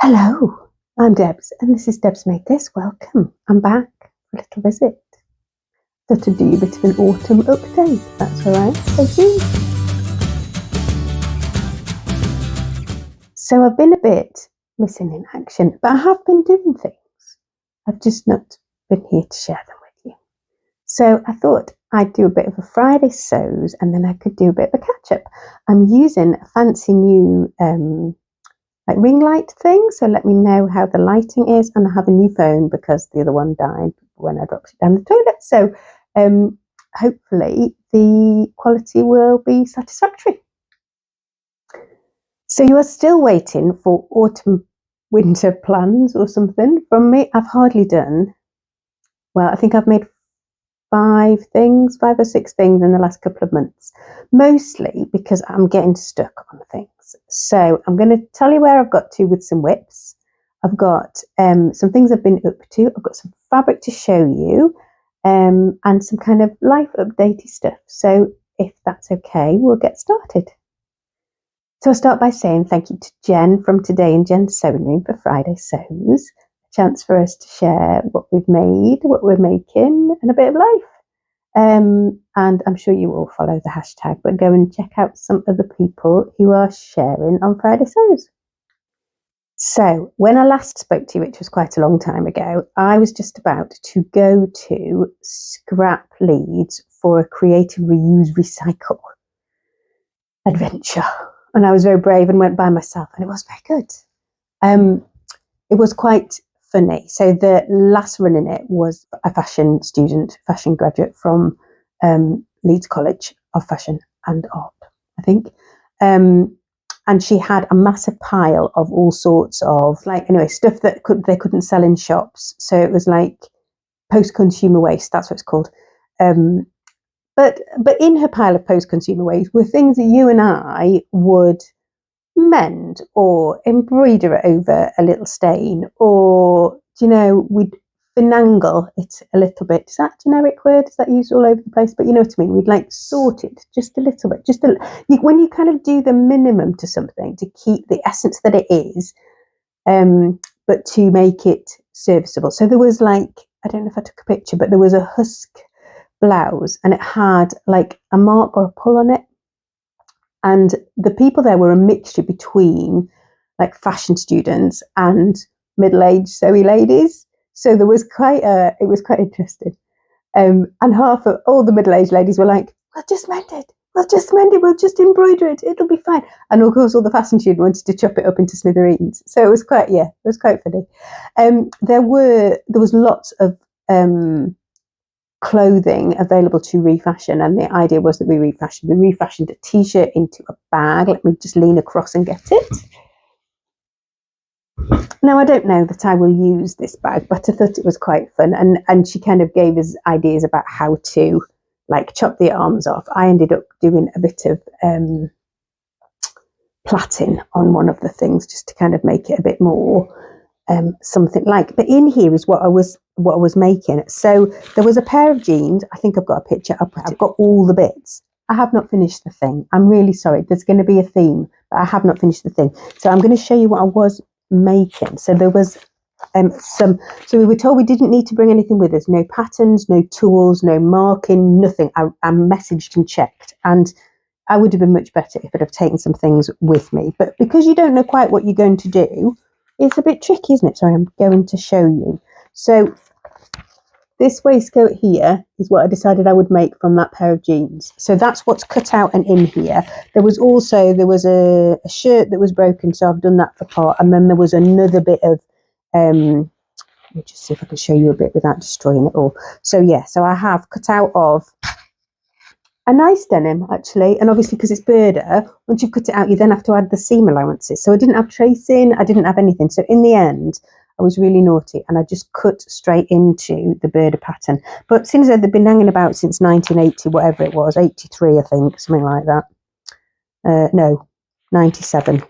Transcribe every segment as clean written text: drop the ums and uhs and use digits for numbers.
Hello, I'm Debs, and this is Debs Made This. Welcome. I'm back for a little visit. Thought I'd do you a bit of an autumn update. That's all right. Stay tuned. So I've been a bit missing in action, but I have been doing things. I've just not been here to share them with you. So I thought I'd do a bit of a Friday sews, and then I could do a bit of a catch up. I'm using a fancy new ring light thing, so let me know how the lighting is. And I have a new phone because the other one died when I dropped it down the toilet, so hopefully the quality will be satisfactory. So you are still waiting for autumn winter plans or something from me. I've hardly done, well, I think I've made 5 or 6 things in the last couple of months, mostly because I'm getting stuck on things. So I'm going to tell you where I've got to with some WIPs. I've got some things I've been up to. I've got some fabric to show you, and some kind of life updatey stuff. So if that's okay, we'll get started. So I'll start by saying thank you to Jen from Today in Jen's Sewing Room for Friday Sews. A chance for us to share what we've made, what we're making, and a bit of life. And I'm sure you all follow the hashtag, but go and check out some of the people who are sharing on Friday Sews. So when I last spoke to you, which was quite a long time ago, I was just about to go to Scrap Leeds for a creative reuse recycle adventure. And I was very brave and went by myself, and it was very good. It was quite funny. So the last running it was a fashion graduate from Leeds College of Fashion and Art, I think. And she had a massive pile of all sorts of stuff that they couldn't sell in shops. So it was like post-consumer waste, that's what it's called. But in her pile of post-consumer waste were things that you and I would mend or embroider it over a little stain, or we'd finagle it a little bit. Is that a generic word? Is that used all over the place? But you know what I mean. We'd sort it just a little bit, when you kind of do the minimum to something to keep the essence that it is, but to make it serviceable. So there was I don't know if I took a picture, but there was a husk blouse, and it had a mark or a pull on it. And the people there were a mixture between fashion students and middle-aged sewy ladies. So it was quite interesting. And half of all the middle-aged ladies were like, we'll just mend it, we'll just embroider it, it'll be fine. And of course all the fashion students wanted to chop it up into smithereens. So it was quite funny. There was lots of clothing available to refashion, and the idea was that we refashioned a t-shirt into a bag. Let me just lean across and get it. Now, I don't know that I will use this bag, but I thought it was quite fun, and she kind of gave us ideas about how to chop the arms off. I ended up doing a bit of plaiting on one of the things just to kind of make it a bit more but in here is what I was making. So there was a pair of jeans. I think I've got a picture. I've got all the bits. I have not finished the thing. I'm really sorry. There's going to be a theme, but I have not finished the thing. So I'm going to show you what I was making. So there was so we were told we didn't need to bring anything with us. No patterns, no tools, no marking, nothing. I messaged and checked, and I would have been much better if I'd have taken some things with me. But because you don't know quite what you're going to do, it's a bit tricky, isn't it? Sorry, I'm going to show you. So this waistcoat here is what I decided I would make from that pair of jeans. So that's what's cut out and in here. There was a shirt that was broken, so I've done that for part. And then there was another bit of, let me just see if I can show you a bit without destroying it all. So yeah, so I have cut out of a nice denim, actually, and obviously because it's Burda, once you've cut it out, you then have to add the seam allowances. So I didn't have tracing, I didn't have anything. So in the end, I was really naughty, and I just cut straight into the Burda pattern. But since they've been hanging about since 1980, whatever it was, 83, I think, something like that. No, 97.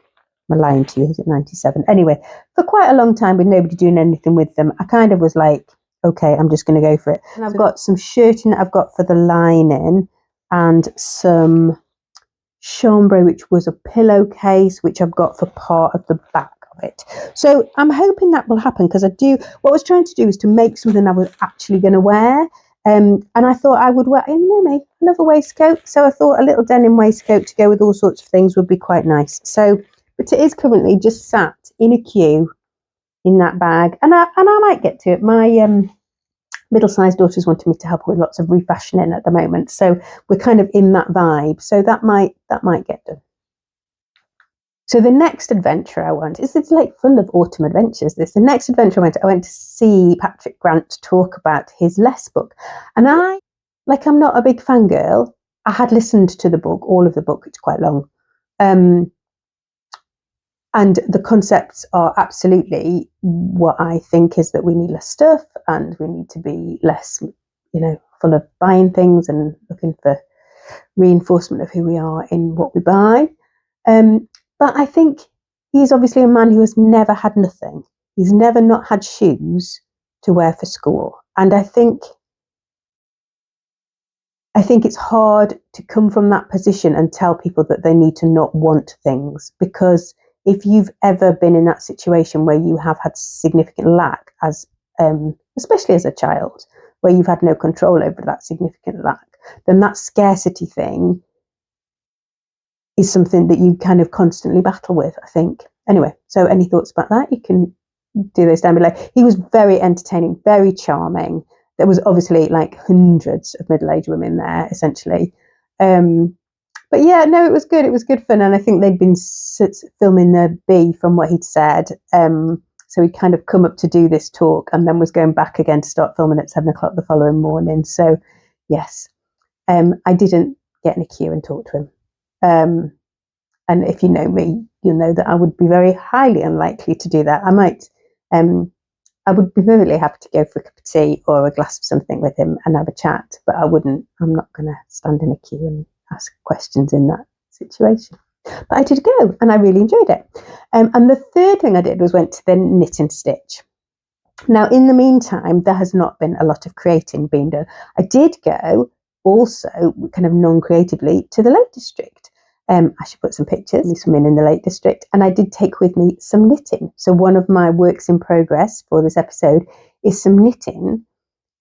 I'm lying to you, is it 97? Anyway, for quite a long time with nobody doing anything with them, I kind of was like, okay, I'm just going to go for it. And I've got some shirting that I've got for the lining, and some chambray, which was a pillowcase, which I've got for part of the back of it. So I'm hoping that will happen, because what I was trying to do is to make something I was actually going to wear. And I thought I would wear, I love a waistcoat. So I thought a little denim waistcoat to go with all sorts of things would be quite nice. So, but it is currently just sat in a queue in that bag. And I might get to it. My middle-sized daughter's wanting me to help with lots of refashioning at the moment. So we're kind of in that vibe. So that might get done. So the next adventure I went, it's like full of autumn adventures. The next adventure I went to see Patrick Grant talk about his Less book. And I'm not a big fangirl. I had listened to the book, all of the book, it's quite long. And the concepts are absolutely what I think is that we need less stuff and we need to be less, full of buying things and looking for reinforcement of who we are in what we buy. But I think he's obviously a man who has never had nothing. He's never not had shoes to wear for school. And I think it's hard to come from that position and tell people that they need to not want things, because if you've ever been in that situation where you have had significant lack, as especially as a child, where you've had no control over that significant lack, then that scarcity thing is something that you kind of constantly battle with, I think. Anyway, so any thoughts about that? You can do those down below. He was very entertaining, very charming. There was obviously like hundreds of middle-aged women there, essentially. But yeah, no, it was good. It was good fun. And I think they'd been filming the B from what he'd said. So he'd kind of come up to do this talk and then was going back again to start filming at 7 o'clock the following morning. So yes, I didn't get in a queue and talk to him. And if you know me, you'll know that I would be very highly unlikely to do that. I would be perfectly happy to go for a cup of tea or a glass of something with him and have a chat, but I'm not going to stand in a queue and ask questions in that situation. But I did go and I really enjoyed it. And the third thing I did was went to the knit and stitch. Now, in the meantime, there has not been a lot of creating being done. I did go also kind of non-creatively to the Lake District. I should put some pictures of me swimming in the Lake District, and I did take with me some knitting. So one of my works in progress for this episode is some knitting,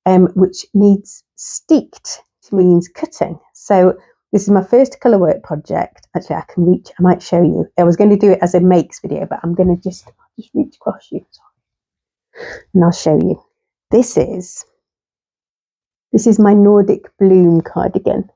which needs steeked, which means cutting. So this is my first colour work project. Actually, I might show you. I was going to do it as a makes video, but I'm going to just reach across you, and I'll show you. This is my Nordic Bloom cardigan.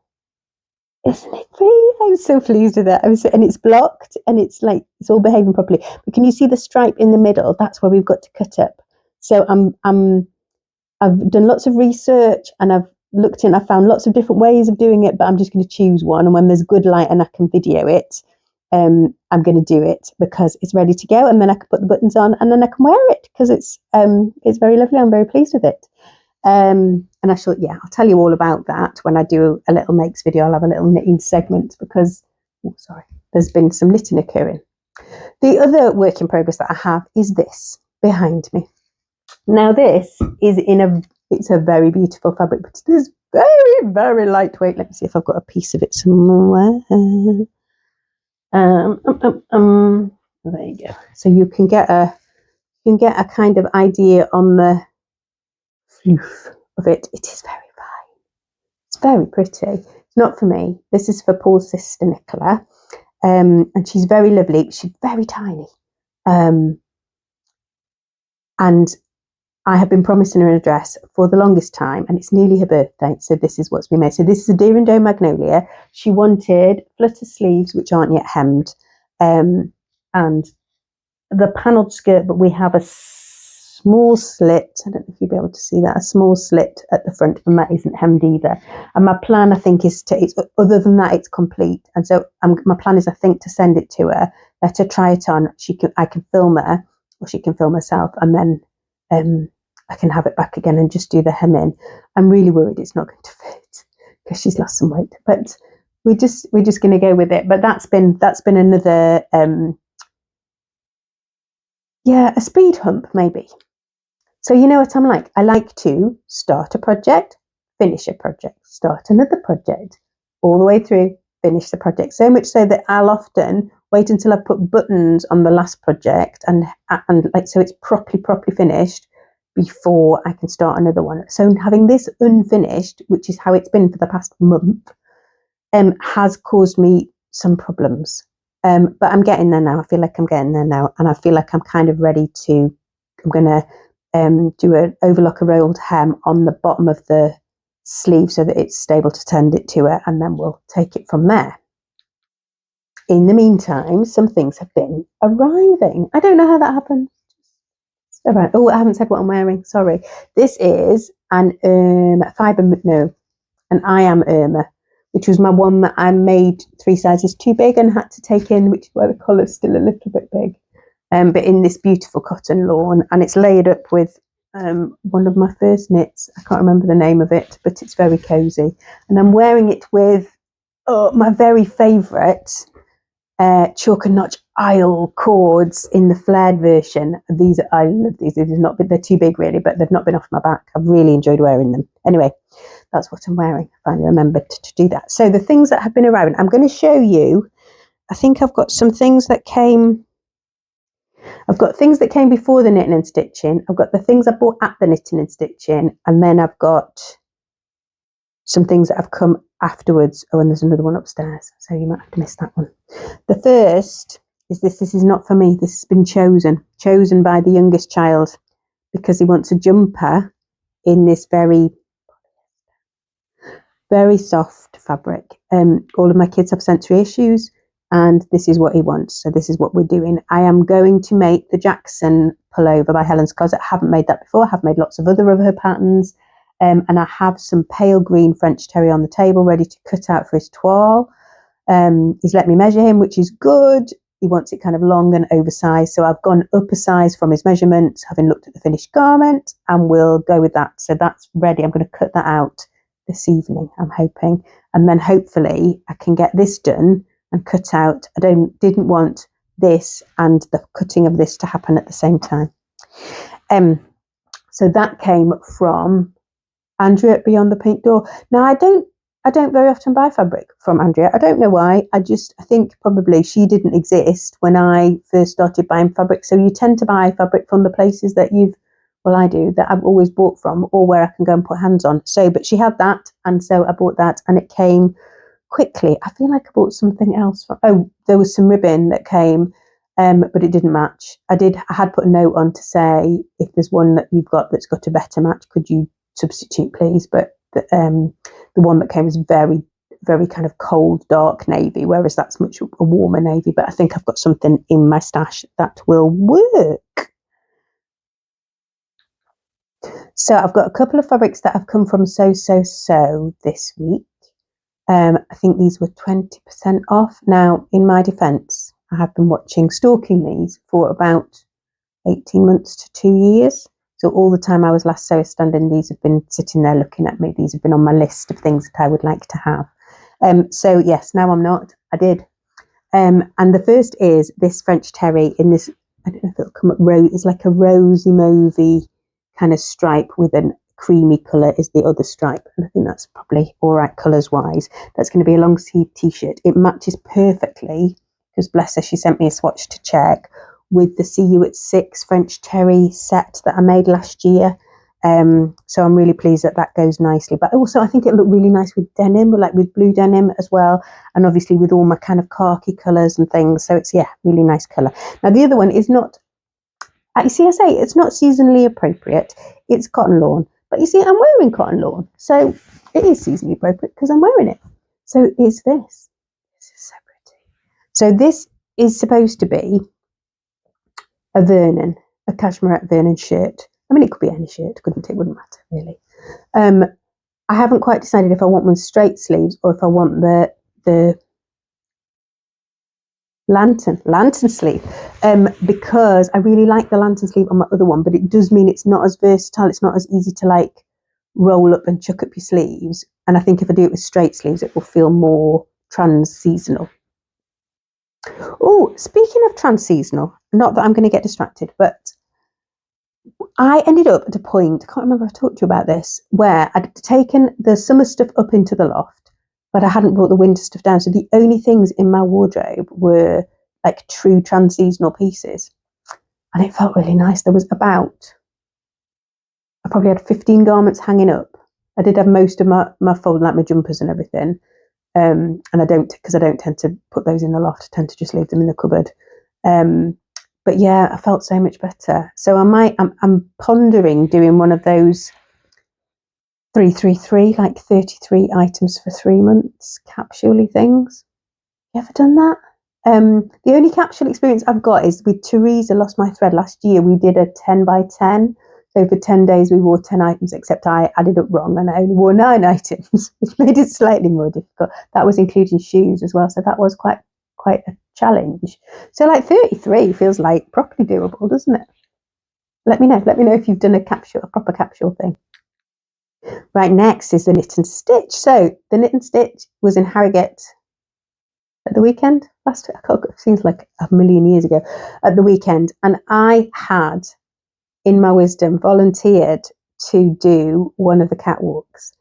Isn't it pretty? I'm so pleased with that. And it's blocked and it's all behaving properly. But can you see the stripe in the middle? That's where we've got to cut up. So I've done lots of research and I've looked in. I found lots of different ways of doing it, but I'm just going to choose one. And when there's good light and I can video it, I'm going to do it because it's ready to go. And then I can put the buttons on and then I can wear it because it's very lovely. I'm very pleased with it. And I thought, I'll tell you all about that when I do a little makes video. I'll have a little knitting segment because, there's been some knitting occurring. The other work in progress that I have is this behind me. Now this is it's a very beautiful fabric, but it is very, very lightweight. Let me see if I've got a piece of it somewhere. There you go. So you can get a kind of idea on the floof of it. It is very fine. It's very pretty. It's not for me. This is for Paul's sister Nicola, and she's very lovely. She's very tiny, and I have been promising her a dress for the longest time, and it's nearly her birthday, so this is what's been made. So this is a Deer and Doe Magnolia. She wanted flutter sleeves, which aren't yet hemmed, and the panelled skirt, but we have a small slit. I don't know if you'll be able to see that. A small slit at the front, and that isn't hemmed either. And my plan, I think, is other than that, it's complete. And so my plan is, I think, to send it to her, let her try it on. I can film her, or she can film herself, and then I can have it back again and just do the hemming. I'm really worried it's not going to fit because she's lost some weight, but we're just going to go with it. But that's been another a speed hump maybe. So you know what I'm like. I like to start a project, finish a project, start another project, all the way through, finish the project. So much so that I'll often, wait until I've put buttons on the last project and like, so it's properly finished before I can start another one. So having this unfinished, which is how it's been for the past month, has caused me some problems. But I'm getting there now. I feel like I'm getting there now, and I feel like I'm kind of ready to, I'm going to do an overlock a rolled hem on the bottom of the sleeve so that it's stable to tend it to it, and then we'll take it from there. In the meantime, some things have been arriving. I don't know how that happened. Oh, I haven't said what I'm wearing. Sorry. This is an I Am Irma, which was my one that I made 3 sizes too big and had to take in, which is why the collar's still a little bit big. But in this beautiful cotton lawn, and it's layered up with one of my first knits. I can't remember the name of it, but it's very cozy. And I'm wearing it with my very favourite chalk and notch aisle cords in the flared version. I love these. They're too big really, but they've not been off my back. I've really enjoyed wearing them. Anyway, that's what I'm wearing. I finally remembered to do that. So the things that have been arriving, I'm going to show you. I think I've got some things that came. I've got things that came before the knitting and stitching. I've got the things I bought at the knitting and stitching, and then I've got some things that have come afterwards. Oh, and there's another one upstairs, so you might have to miss that one. The first is this. This is not for me. This has been chosen by the youngest child because he wants a jumper in this very, very soft fabric. All of my kids have sensory issues, and this is what he wants. So this is what we're doing. I am going to make the Jackson pullover by Helen's Closet. I haven't made that before. I have made lots of her patterns. And I have some pale green French terry on the table ready to cut out for his toile. He's let me measure him, which is good. He wants it kind of long and oversized. So I've gone up a size from his measurements, having looked at the finished garment, and we'll go with that. So that's ready. I'm going to cut that out this evening, I'm hoping. And then hopefully I can get this done and cut out. I didn't want this and the cutting of this to happen at the same time. So that came from Andrea at Beyond the Pink Door. Now I don't very often buy fabric from Andrea. I don't know why. I think probably she didn't exist when I first started buying fabric. So you tend to buy fabric from the places that I do, that I've always bought from, or where I can go and put hands on. So, but she had that, and so I bought that, and it came quickly. I feel like I bought something else there was some ribbon that came, but it didn't match. I had put a note on to say, if there's one that you've got that's got a better match, could you substitute please? But the one that came was very, very kind of cold dark navy, whereas that's much a warmer navy. But I think I've got something in my stash that will work. So I've got a couple of fabrics that have come from Sew this week. I think these were 20% off. Now, in my defence, I have been stalking these for about 18 months to 2 years. So all the time I was last Sew standing, these have been sitting there looking at me. These have been on my list of things that I would like to have. So yes, now I'm not. I did. And the first is this French terry in this, I don't know if it'll come up, it's like a rosy mauvey kind of stripe with a creamy colour is the other stripe. And I think that's probably all right colours wise. That's going to be a long sleeve t-shirt. It matches perfectly, because bless her, she sent me a swatch to check, with the See You at 6 French terry set that I made last year. So I'm really pleased that goes nicely. But also I think it looked really nice with denim, with blue denim as well. And obviously with all my kind of khaki colours and things. So it's, really nice colour. Now the other one is not, you see, I say it's not seasonally appropriate. It's cotton lawn. But you see, I'm wearing cotton lawn. So it is seasonally appropriate because I'm wearing it. So it's this. This is so pretty. So this is supposed to be a cashmere Vernon shirt. I mean, it could be any shirt, couldn't it? Wouldn't matter, really. I haven't quite decided if I want one straight sleeves or if I want the lantern sleeve, because I really like the lantern sleeve on my other one, but it does mean it's not as versatile. It's not as easy to roll up and chuck up your sleeves. And I think if I do it with straight sleeves, it will feel more trans-seasonal. Oh, speaking of trans-seasonal, not that I'm going to get distracted, but I ended up at a point, I can't remember if I talked to you about this, where I'd taken the summer stuff up into the loft, but I hadn't brought the winter stuff down. So the only things in my wardrobe were like true trans-seasonal pieces. And it felt really nice. There was I probably had 15 garments hanging up. I did have most of my fold, like my jumpers and everything. And I don't tend to put those in the loft. I tend to just leave them in the cupboard. But yeah, I felt so much better. So I'm pondering doing one of those 333, like 33 items for 3 months, capsule-y things. You ever done that? The only capsule experience I've got is with Teresa Lost My Thread last year. We did a 10 by 10. So for 10 days we wore 10 items, except I added up wrong and I only wore 9 items, which made it slightly more difficult. That was including shoes as well. So that was quite a challenge. So like 33 feels like properly doable, doesn't it? Let me know if you've done a proper capsule thing. Right, next is the knit and stitch. So the knit and stitch was in Harrogate at the weekend last week. It seems like a million years ago, at the weekend. And I had, in my wisdom, volunteered to do one of the catwalks.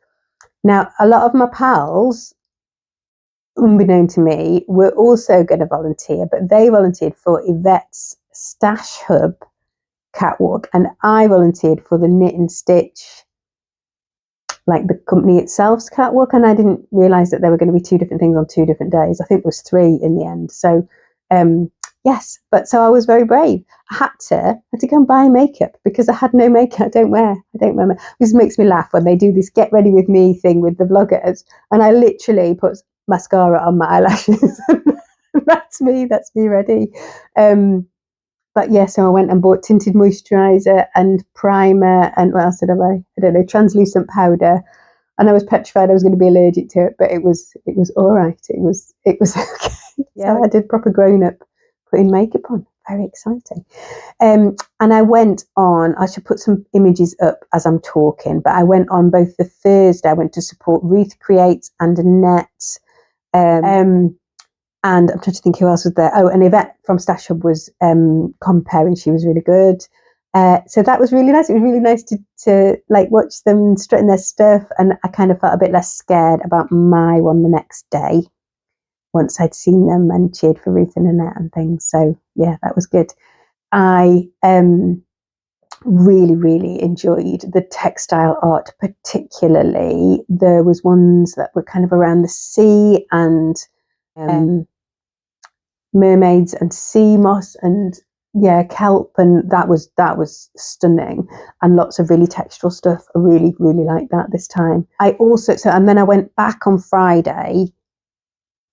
Now, a lot of my pals, unbeknown to me, were also going to volunteer, but they volunteered for Yvette's Stash Hub catwalk, and I volunteered for the knit and stitch, like the company itself's catwalk, and I didn't realise that there were going to be 2 different things on 2 different days. I think there was 3 in the end. So yes, but so I was very brave. I had to go and buy makeup because I had no makeup. I don't wear makeup. This makes me laugh when they do this get ready with me thing with the vloggers, and I literally put mascara on my eyelashes. That's me ready. But yeah, so I went and bought tinted moisturiser and primer, and what else did I buy? I don't know, translucent powder. And I was petrified I was going to be allergic to it, but it was all right. It was okay. Yeah, so I did proper grown up putting makeup on. Very exciting. And I went on, I should put some images up as I'm talking, but I went on both the Thursday, I went to support Ruth Creates and Annette. And I'm trying to think who else was there. Oh, and Yvette from Stash Hub was comparing. She was really good. So that was really nice. It was really nice to like watch them strutting their stuff, and I kind of felt a bit less scared about my one the next day once I'd seen them and cheered for Ruth and Annette and things. So yeah, that was good. I really, really enjoyed the textile art, particularly. There was ones that were kind of around the sea and mermaids and sea moss and kelp, and that was stunning, and lots of really textural stuff. I really, really liked that this time. And then I went back on Friday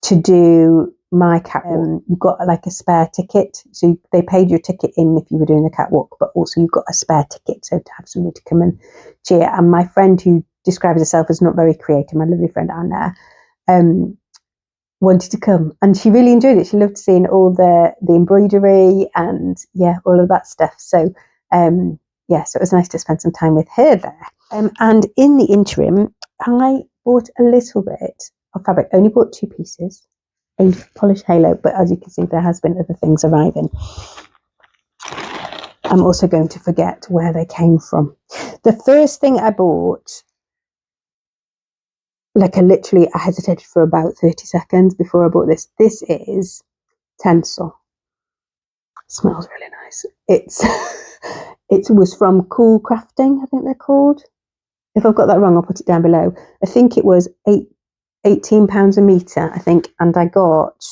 to do my catwalk. You got like a spare ticket, so they paid your ticket in if you were doing the catwalk, but also you got a spare ticket, so to have somebody to come and cheer. And my friend, who describes herself as not very creative, my lovely friend Anna, wanted to come, and she really enjoyed it. She loved seeing all the embroidery and all of that stuff. So so it was nice to spend some time with her there. And in the interim, I bought a little bit of fabric. Only bought 2 pieces, a polished halo, but as you can see, there has been other things arriving. I'm also going to forget where they came from. The first thing I bought, I hesitated for about 30 seconds before I bought this. This is Tencel. Smells really nice. It was from Cool Crafting, I think they're called. If I've got that wrong, I'll put it down below. I think it was £18 a metre, I think, and I got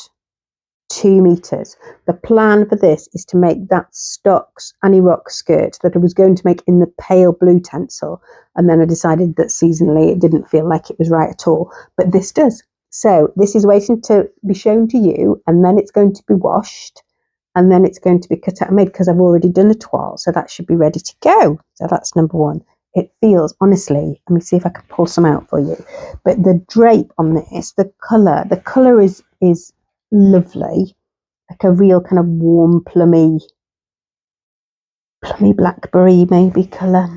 2 meters. The plan for this is to make that Stokx Annie Rock skirt that I was going to make in the pale blue Tencel, and then I decided that seasonally it didn't feel like it was right at all, but this does. So this is waiting to be shown to you, and then it's going to be washed, and then it's going to be cut out and made, because I've already done a toile, so that should be ready to go. So that's number 1. It feels, honestly, let me see if I can pull some out for you, but the drape on this, the colour is lovely, like a real kind of warm plummy blackberry maybe colour.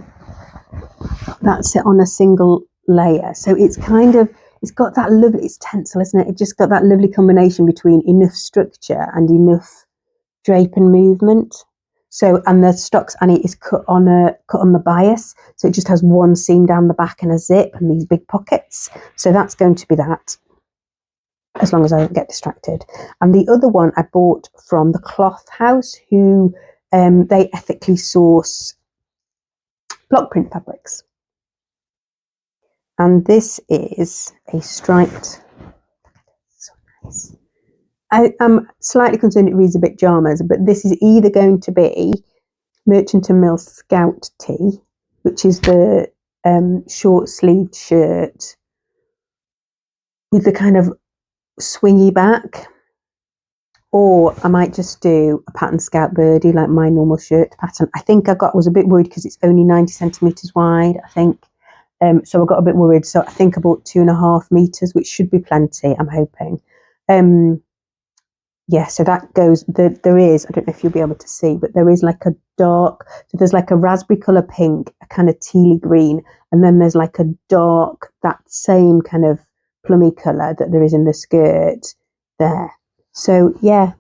That's it on a single layer. So it's got that lovely, it's Tencel, isn't it? It just got that lovely combination between enough structure and enough drape and movement. So, and the Stokx Annie is cut on the bias, so it just has one seam down the back and a zip and these big pockets. So that's going to be that. as long as I don't get distracted. And the other one I bought from the Cloth House, who they ethically source block print fabrics. And this is a striped, so nice. I am slightly concerned it reads a bit Jarmas, but this is either going to be Merchant and Mill Scout Tee, which is the short sleeved shirt with the kind of swingy back, or I might just do a pattern Scout Birdie, like my normal shirt pattern. I think was a bit worried because it's only 90 centimetres wide, I think. So I got a bit worried. So I think I bought 2.5 meters, which should be plenty, I'm hoping. Yeah, so that goes, there is, I don't know if you'll be able to see, but there is like a dark, so there's like a raspberry colour pink, a kind of tealy green, and then there's like a dark, that same kind of plummy colour that there is in the skirt there. So yeah,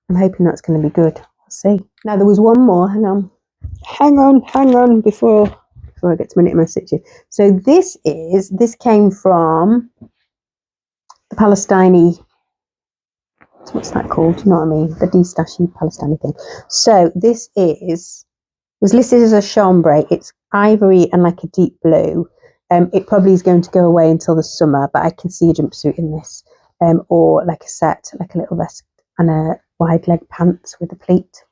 I'm hoping that's going to be good. We'll see. Now there was one more, hang on, before I get to my knit in situ. So this came from the Palestine, what's that called? Do you know what I mean? The de-stashy Palestine thing. So this was listed as a chambray. It's ivory and like a deep blue. It probably is going to go away until the summer, but I can see a jumpsuit in this, or like a set, like a little vest and a wide leg pants with a pleat.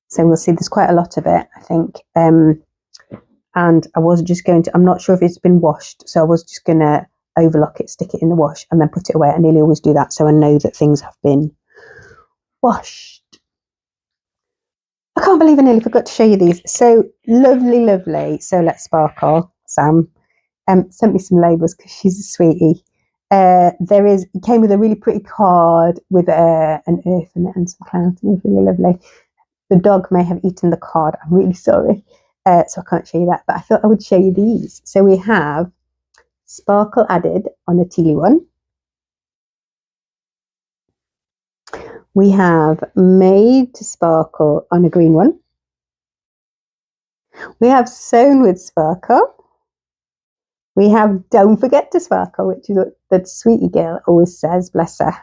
So we'll see. There's quite a lot of it, I think. And I was just going to, I'm not sure if it's been washed, so I was just going to overlock it, stick it in the wash, and then put it away. I nearly always do that, so I know that things have been washed. I can't believe I nearly forgot to show you these. So lovely. So Let's Sparkle, Sam, sent me some labels because she's a sweetie. It came with a really pretty card with an earth in it and some clouds. It was really lovely. The dog may have eaten the card. I'm really sorry. So I can't show you that, but I thought I would show you these. So we have sparkle added on a tealy one. We have made to sparkle on a green one. We have sewn with sparkle. We have don't forget to sparkle, which is what the sweetie girl always says, bless her.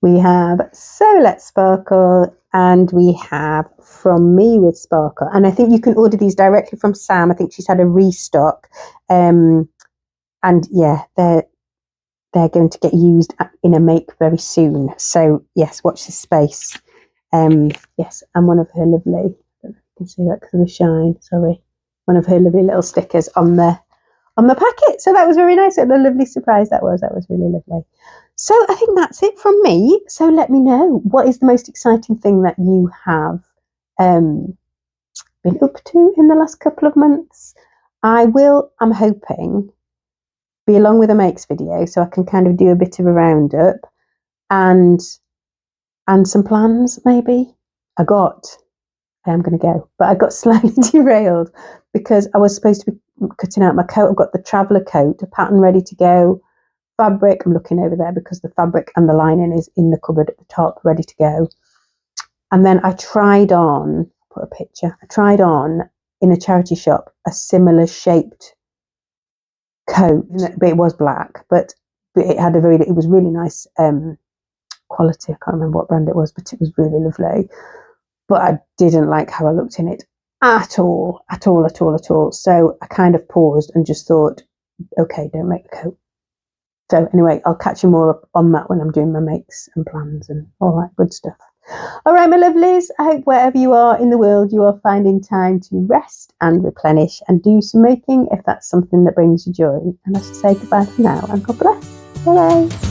We have So Let's Sparkle, and we have From Me with Sparkle. And I think you can order these directly from Sam. I think she's had a restock. And yeah, they're going to get used in a make very soon. So yes, watch this space. Yes, and one of her lovely, I don't know if you can see that because of the shine, sorry. One of her lovely little stickers on the packet. So that was very nice. And a lovely surprise that was. That was really lovely. So I think that's it from me. So let me know, what is the most exciting thing that you have been up to in the last couple of months? I'm hoping, be along with a makes video, so I can kind of do a bit of a roundup and some plans maybe. I am going to go, but I got slightly derailed because I was supposed to be cutting out my coat. I've got the traveller coat, a pattern ready to go. Fabric, I'm looking over there because the fabric and the lining is in the cupboard at the top, ready to go. And then I tried on in a charity shop a similar shaped coat, but it was black, but it was really nice quality. I can't remember what brand it was, but it was really lovely. But I didn't like how I looked in it at all. So I kind of paused and just thought, okay, don't make the coat. So anyway, I'll catch you more up on that when I'm doing my makes and plans and all that good stuff. All right, my lovelies, I hope wherever you are in the world, you are finding time to rest and replenish and do some making if that's something that brings you joy. And I shall say goodbye for now and God bless. Bye-bye.